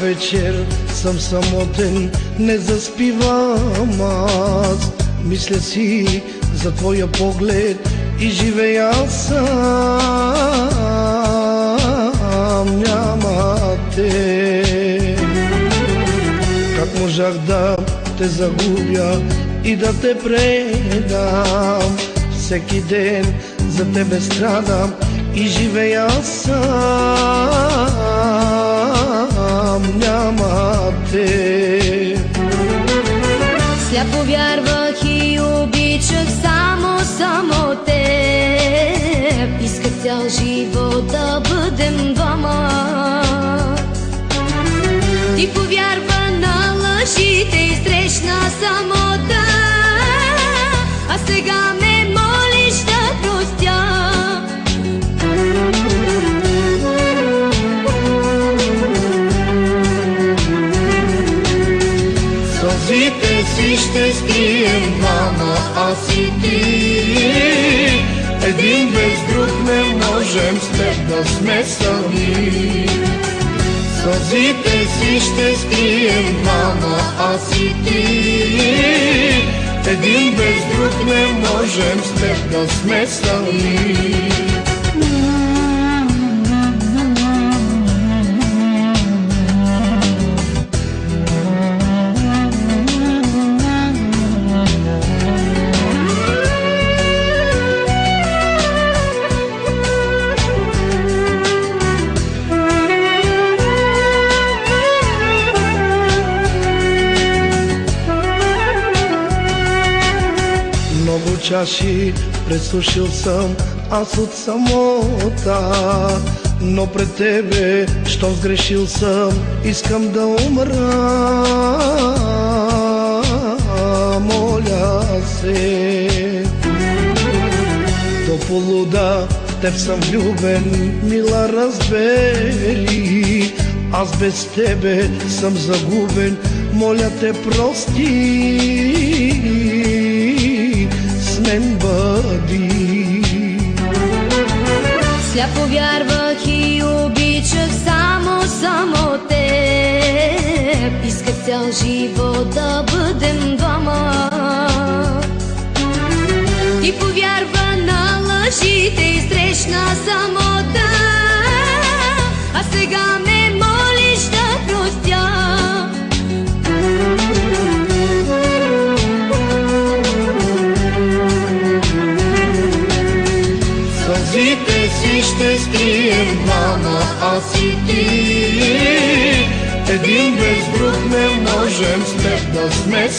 вечер съм самотен, не заспивам аз. Мисля си за твоя поглед и живея сам, няма те. Как можах да те загубя и да те предам? Всеки ден за тебе страдам и живея сам, няма те. Сляпо вярвах и обичах само теб. Исках цял живот да бъдем двама. Ти повярва на лъжите и срещна самота, а сега ме молиш да простя. Сълзите си ще скрием двама, аз и ти. Един без друг не можем с теб да сме сами. Сълзите си ще скрием двама, аз и ти. Един без друг не можем с теб да сме сами. Много чаши пресушил съм аз от самота, но пред тебе, щом сгрешил съм, искам да умра. Моля се, до полуда в теб съм влюбен, мила, разбери. Аз без тебе съм загубен, моля те, прости, с мен бъди. Сляпо вярвах и обичах само теб. Исках цял живот да бъдем двама. Ти повярва на лъжите и срещна самота, а сега ме молиш да простя. Сълзите си ще скрием двама, аз и ти. Един без друг не можем с теб да сме